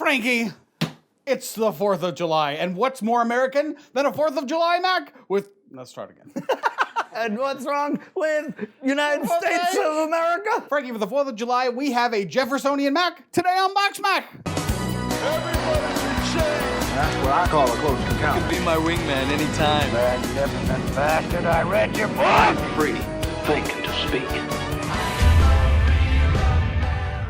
Frankie, it's the 4th of July, and what's more American than a 4th of July Mac with... Let's start again. And what's wrong with United States of America? Frankie, for the 4th of July, we have a Jeffersonian Mac today on BoxMac. Everybody's in shape. That's what I call a close encounter. You can be my wingman anytime. Bad Jefferson bastard, I read your book. Free, think to speak.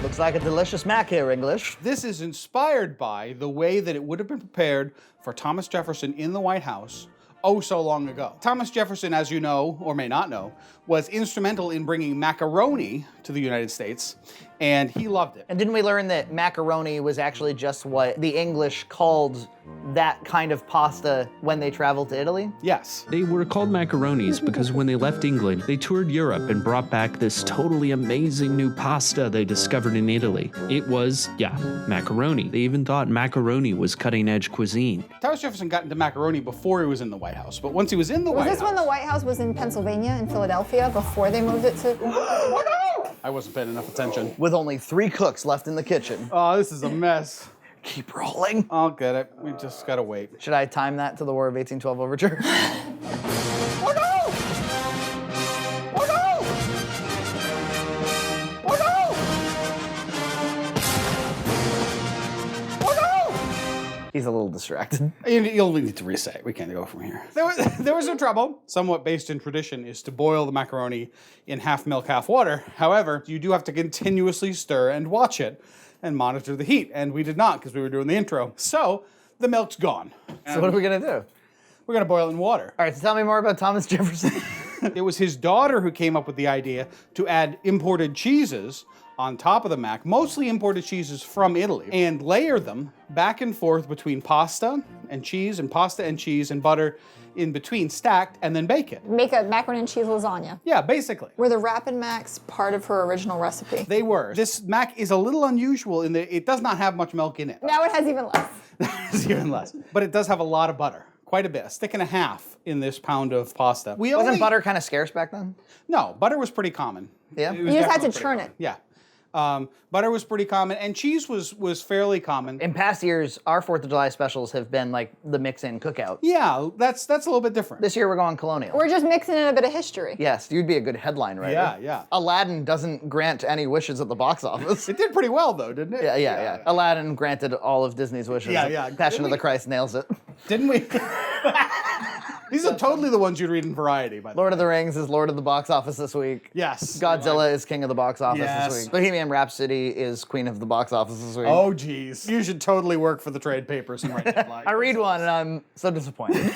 Looks like a delicious mac here, English. This is inspired by the way that it would have been prepared for Thomas Jefferson in the White House oh so long ago. Thomas Jefferson, as you know, or may not know, was instrumental in bringing macaroni to the United States, and he loved it. And didn't we learn that macaroni was actually just what the English called that kind of pasta when they traveled to Italy? Yes. They were called macaronis because when they left England, they toured Europe and brought back this totally amazing new pasta they discovered in Italy. It was, macaroni. They even thought macaroni was cutting-edge cuisine. Thomas Jefferson got into macaroni before he was in the White House, but once he was in the White House... Was this when the White House was in Pennsylvania and Philadelphia before they moved it to... I wasn't paying enough attention. With only 3 cooks left in the kitchen. Oh, this is a mess. Keep rolling. I'll get it. We just gotta wait. Should I time that to the War of 1812 overture? Oh no! Oh no! Oh no! Oh no! He's a little distracted. You'll need to reset. We can't go from here. There was no trouble. Somewhat based in tradition is to boil the macaroni in half milk, half water. However, you do have to continuously stir and watch it and monitor the heat. And we did not because we were doing the intro. So the milk's gone. So what are we gonna do? We're gonna boil it in water. All right, so tell me more about Thomas Jefferson. It was his daughter who came up with the idea to add imported cheeses on top of the mac, mostly imported cheeses from Italy, and layer them back and forth between pasta and cheese and pasta and cheese and butter in between, stacked, and then bake it. Make a macaroni and cheese lasagna. Yeah, basically. Were the Rapid Macs part of her original recipe? They were. This mac is a little unusual in that it does not have much milk in it. Now it has even less. It's even less. But it does have a lot of butter. Quite a bit, a stick and a half in this pound of pasta. Wasn't butter kind of scarce back then? No, butter was pretty common. Yeah? It was You just had definitely to pretty churn common. it. Yeah. Butter was pretty common, and cheese was fairly common. In past years, our 4th of July specials have been like the mix-in cookout. Yeah, that's a little bit different. This year we're going colonial. We're just mixing in a bit of history. Yes, you'd be a good headline writer. Yeah. Aladdin doesn't grant any wishes at the box office. It did pretty well, though, didn't it? Yeah. Aladdin granted all of Disney's wishes. Yeah. Passion of the Christ nails it. Didn't we? These are totally the ones you'd read in Variety, by the way. Lord of the Rings is Lord of the box office this week. Yes. Godzilla is king of the box office Yes. this week. Bohemian Rhapsody is queen of the box office this week. Oh, geez. You should totally work for the trade papers and write headlines. I read one and I'm so disappointed.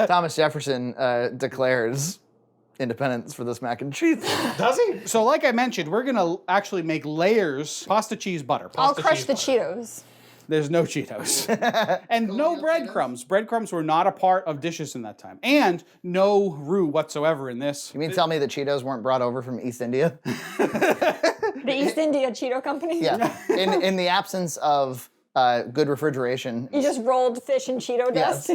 Thomas Jefferson declares independence for this mac and cheese. Does he? So like I mentioned, we're gonna actually make layers, pasta, cheese, butter. I'll crush the Cheetos. There's no Cheetos. And no breadcrumbs. Breadcrumbs were not a part of dishes in that time. And no roux whatsoever in this. You mean tell me that Cheetos weren't brought over from East India? The East India Cheeto Company? Yeah. In the absence of good refrigeration. You just rolled fish and Cheeto dust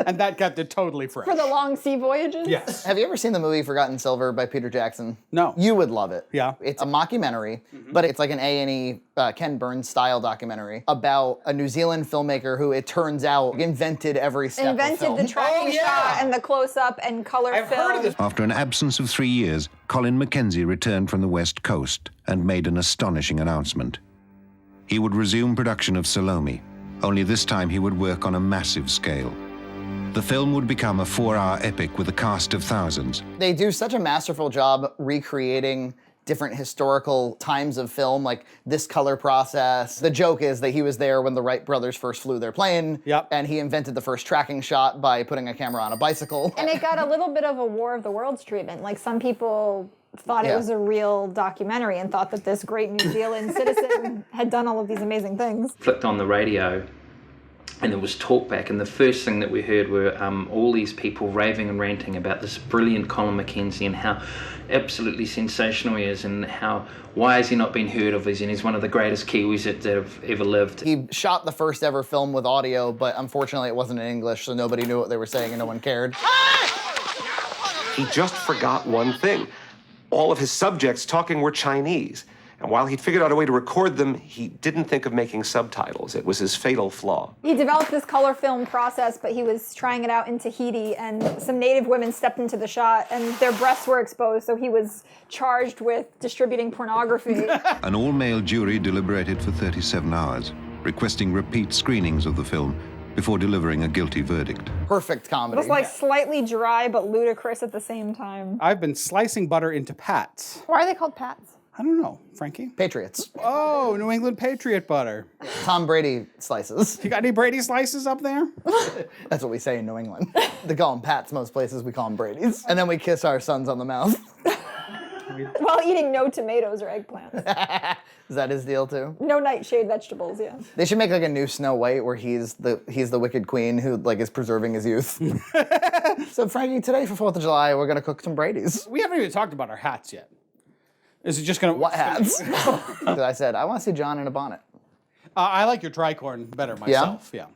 And that kept it totally fresh. for the long sea voyages? Yes. Have you ever seen the movie Forgotten Silver by Peter Jackson? No. You would love it. Yeah. It's a mockumentary, but it's like an A&E Ken Burns style documentary about a New Zealand filmmaker who, it turns out, invented every step of film. Invented the tracking shot and the close-up and color I've film. heard of this. After an absence of 3 years, Colin Mackenzie returned from the West Coast and made an astonishing announcement. He would resume production of Salome, only this time he would work on a massive scale. The film would become a 4-hour epic with a cast of thousands. They do such a masterful job recreating different historical times of film, like this color process. The joke is that he was there when the Wright brothers first flew their plane, and he invented the first tracking shot by putting a camera on a bicycle. And it got a little bit of a War of the Worlds treatment. Like, some people thought it was a real documentary and thought that this great New Zealand citizen had done all of these amazing things. Flicked on the radio and there was talkback, and the first thing that we heard were all these people raving and ranting about this brilliant Colin Mackenzie and how absolutely sensational he is, and why has he not been heard of, and he's one of the greatest Kiwis that have ever lived. He shot the first ever film with audio, but unfortunately it wasn't in English, so nobody knew what they were saying and no one cared. He just forgot one thing. All of his subjects talking were Chinese. And while he'd figured out a way to record them, he didn't think of making subtitles. It was his fatal flaw. He developed this color film process, but he was trying it out in Tahiti, and some native women stepped into the shot, and their breasts were exposed, so he was charged with distributing pornography. An all-male jury deliberated for 37 hours, requesting repeat screenings of the film before delivering a guilty verdict. Perfect comedy. It was like slightly dry, but ludicrous at the same time. I've been slicing butter into pats. Why are they called pats? I don't know, Frankie. Patriots. Oh, New England Patriot butter. Tom Brady slices. You got any Brady slices up there? That's what we say in New England. They call them Pats most places, we call them Brady's. And then we kiss our sons on the mouth. While eating no tomatoes or eggplants. Is that his deal too? No nightshade vegetables, yeah. They should make like a new Snow White where he's the wicked queen who like is preserving his youth. So Frankie, today for 4th of July, we're gonna cook some Brady's. We haven't even talked about our hats yet. Is it just gonna... What hats? I said, I wanna see John in a bonnet. I like your tricorn better myself, yeah.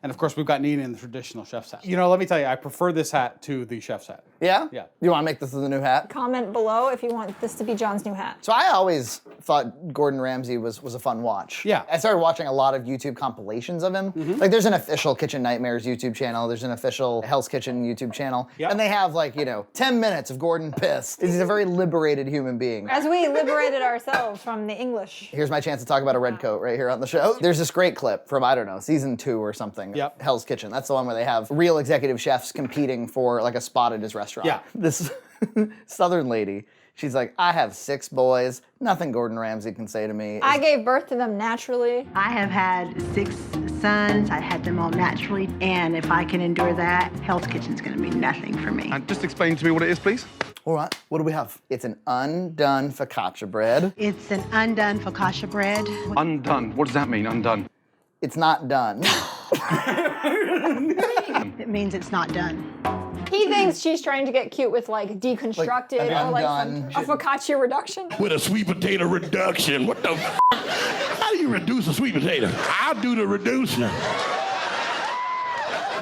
And of course, we've got Nina in the traditional chef's hat. You know, let me tell you, I prefer this hat to the chef's hat. Yeah? Yeah. You want to make this the new hat? Comment below if you want this to be John's new hat. So I always thought Gordon Ramsay was a fun watch. Yeah. I started watching a lot of YouTube compilations of him. Like there's an official Kitchen Nightmares YouTube channel. There's an official Hell's Kitchen YouTube channel. Yep. And they have like, 10 minutes of Gordon pissed. He's a very liberated human being. As we liberated ourselves from the English. Here's my chance to talk about a red coat right here on the show. There's this great clip from, I don't know, season 2 or something. Yep. Hell's Kitchen. That's the one where they have real executive chefs competing for like a spot at his restaurant. Yeah. This Southern lady, she's like, I have 6 boys. Nothing Gordon Ramsay can say to me. I gave birth to them naturally. I have had 6 sons. I had them all naturally. And if I can endure that, Hell's Kitchen's gonna be nothing for me. And just explain to me what it is, please. All right, what do we have? It's an undone focaccia bread. It's an undone focaccia bread. Undone. What does that mean, undone? It's not done. It means it's not done. He thinks she's trying to get cute with like deconstructed or like a focaccia reduction. With a sweet potato reduction. What the f? How do you reduce a sweet potato? I'll do the reducer.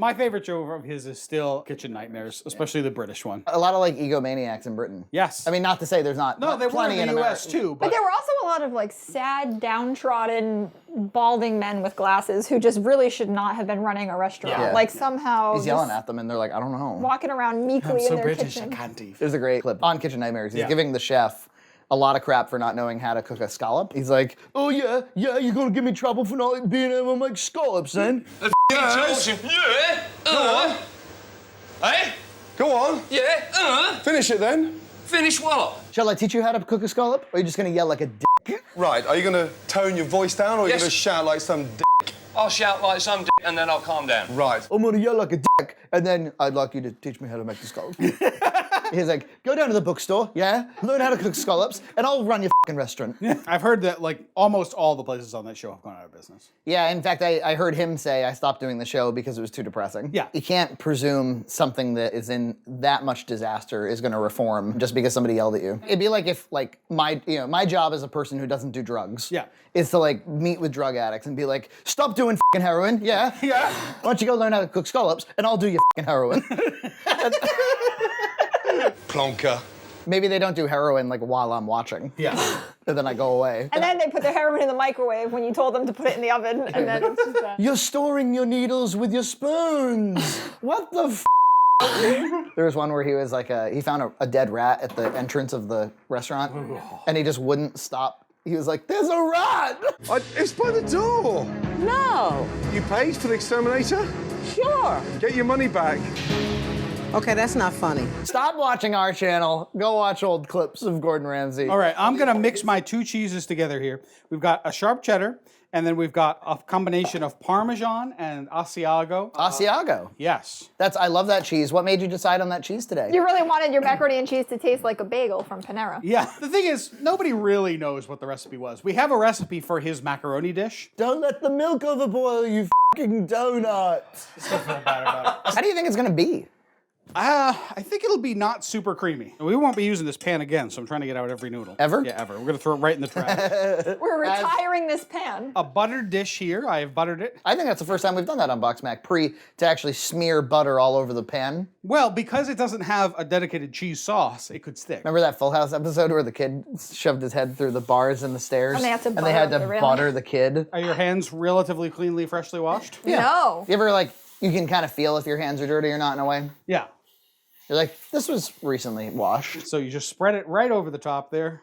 My favorite show of his is still Kitchen Nightmares, especially the British one. A lot of like egomaniacs in Britain. Yes. I mean, not to say there's not No, they were plenty in the America. US too. But there were also a lot of like sad, downtrodden, balding men with glasses who just really should not have been running a restaurant. Yeah. Like somehow He's yelling at them and they're like, I don't know. walking around meekly in their kitchen. I can't even. There's a great clip on Kitchen Nightmares. He's giving the chef a lot of crap for not knowing how to cook a scallop. He's like, oh yeah, you're gonna give me trouble for not being able to make scallops then? Yeah. Go on. Hey? Go on. Yeah. Finish it then. Finish what? Shall I teach you how to cook a scallop? Or are you just gonna yell like a dick? Right, are you going to tone your voice down or are you Yes. going to shout like some dick? I'll shout like some d and then I'll calm down. Right. I'm gonna yell like a dick, and then I'd like you to teach me how to make the scallop. He's like, go down to the bookstore, learn how to cook scallops, and I'll run your fucking restaurant. I've heard that like almost all the places on that show have gone out of business. Yeah, in fact, I heard him say I stopped doing the show because it was too depressing. Yeah. You can't presume something that is in that much disaster is gonna reform just because somebody yelled at you. It'd be like if like my job as a person who doesn't do drugs is to like meet with drug addicts and be like, stop doing fucking heroin, yeah? Yeah. Why don't you go learn how to cook scallops and I'll do your fucking heroin. Plonker. Maybe they don't do heroin like while I'm watching. Yeah. And then I go away. And then they put their heroin in the microwave when you told them to put it in the oven, and then it's just that. You're storing your needles with your spoons. What the f? There was one where he was like, he found a dead rat at the entrance of the restaurant, and he just wouldn't stop. He was like, there's a rat! It's by the door. No. You paid for the exterminator? Sure. Get your money back. Okay, that's not funny. Stop watching our channel. Go watch old clips of Gordon Ramsay. All right, I'm gonna mix my 2 cheeses together here. We've got a sharp cheddar, and then we've got a combination of Parmesan and Asiago. Asiago? Yes. I love that cheese. What made you decide on that cheese today? You really wanted your macaroni and cheese to taste like a bagel from Panera. Yeah, the thing is, nobody really knows what the recipe was. We have a recipe for his macaroni dish. Don't let the milk overboil, you fucking donut. Still feel bad about it. How do you think it's gonna be? I think it'll be not super creamy. We won't be using this pan again, so I'm trying to get out every noodle. Ever? Yeah, ever. We're gonna throw it right in the trash. We're retiring this pan. A buttered dish here. I have buttered it. I think that's the first time we've done that on BoxMac, to actually smear butter all over the pan. Well, because it doesn't have a dedicated cheese sauce, it could stick. Remember that Full House episode where the kid shoved his head through the bars and the stairs? And they had to butter butter the kid? Are your hands relatively cleanly, freshly washed? Yeah. No. You ever you can kind of feel if your hands are dirty or not in a way? Yeah. You're like, this was recently washed. So you just spread it right over the top there,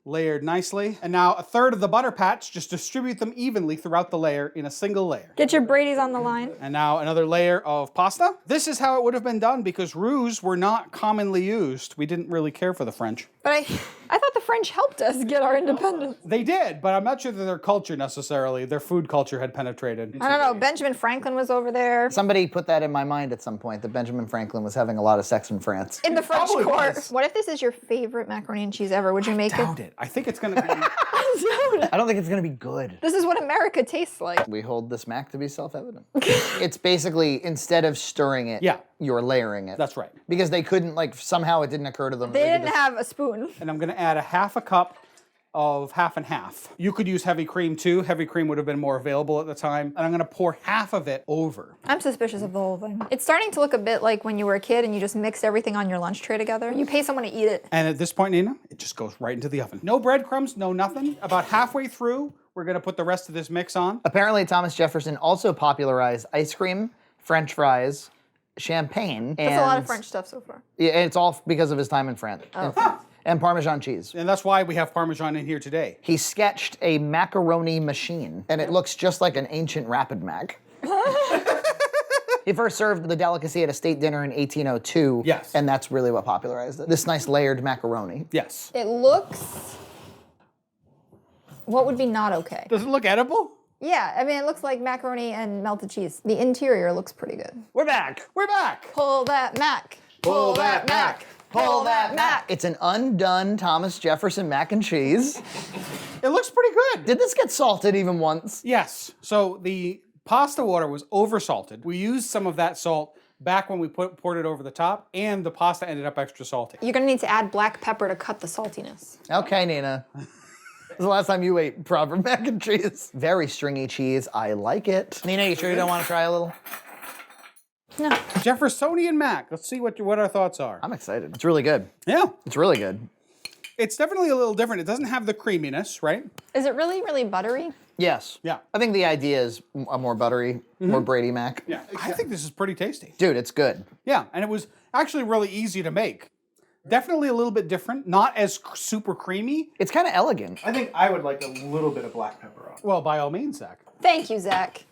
layered nicely. And now a third of the butter patch, just distribute them evenly throughout the layer in a single layer. Get your Brady's on the line. And now another layer of pasta. This is how it would have been done because roux were not commonly used. We didn't really care for the French. But I thought the French helped us get our independence. They did, but I'm not sure that their culture necessarily, their food culture had penetrated. I don't know, Benjamin Franklin was over there. Somebody put that in my mind at some point, that Benjamin Franklin was having a lot of sex in France. In the French court. What if this is your favorite macaroni and cheese ever? Would you make it? I doubt it. I think it's gonna be... I don't think it's gonna be good. This is what America tastes like. We hold this mac to be self-evident. It's basically, instead of stirring it, you're layering it. That's right. Because they couldn't, somehow it didn't occur to them. They didn't have a spoon. And I'm gonna add a half a cup of half and half. You could use heavy cream too. Heavy cream would have been more available at the time. And I'm gonna pour half of it over. I'm suspicious of the whole thing. It's starting to look a bit like when you were a kid and you just mixed everything on your lunch tray together. You pay someone to eat it. And at this point, Nina, it just goes right into the oven. No breadcrumbs, no nothing. About halfway through, we're gonna put the rest of this mix on. Apparently, Thomas Jefferson also popularized ice cream, French fries, champagne. That's a lot of French stuff so far. Yeah, and it's all because of his time in France. And Parmesan cheese. And that's why we have Parmesan in here today. He sketched a macaroni machine, and it looks just like an ancient Rapid Mac. He first served the delicacy at a state dinner in 1802. Yes. And that's really what popularized it. This nice layered macaroni. Yes. It looks... What would be not okay? Does it look edible? Yeah, I mean, it looks like macaroni and melted cheese. The interior looks pretty good. We're back. We're back. Pull that Mac. Pull that Mac. Pull that Mac. It's an undone Thomas Jefferson mac and cheese. It looks pretty good. Did this get salted even once? Yes. So the pasta water was oversalted. We used some of that salt back when we poured it over the top, and the pasta ended up extra salty. You're gonna need to add black pepper to cut the saltiness. Okay, Nina. This is the last time you ate proper mac and cheese. Very stringy cheese. I like it. Nina, you sure you don't want to try a little? No. Jeffersonian mac. Let's see what our thoughts are. I'm excited. It's really good. Yeah. It's really good. It's definitely a little different. It doesn't have the creaminess, right? Is it really, really buttery? Yes. Yeah. I think the idea is a more buttery, more Brady mac. Yeah. I think this is pretty tasty. Dude, it's good. Yeah, and it was actually really easy to make. Definitely a little bit different, not as super creamy. It's kind of elegant. I think I would like a little bit of black pepper on it. Well, by all means, Zach. Thank you, Zach.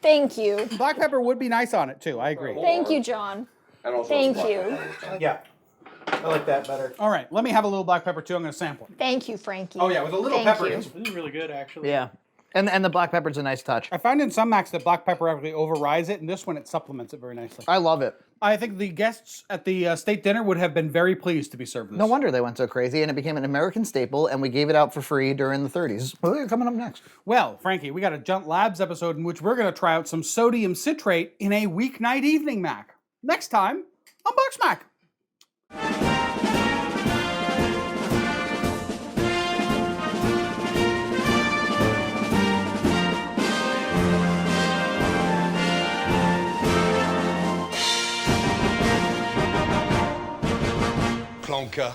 Thank you. Black pepper would be nice on it too, I agree. Thank you, John. Thank you. Yeah. I like that better. All right, let me have a little black pepper too. I'm going to sample it. Thank you, Frankie. Oh yeah, with a little Thank pepper. you. This is really good, actually. Yeah. And the black pepper's a nice touch. I find in some macs that black pepper actually overrides it, and this one it supplements it very nicely. I love it. I think the guests at the state dinner would have been very pleased to be served this. No wonder they went so crazy, and it became an American staple, and we gave it out for free during the 30s. What are coming up next? Well, Frankie, we got a Junt Labs episode in which we're going to try out some sodium citrate in a weeknight evening mac. Next time on BoxMac. Plonker.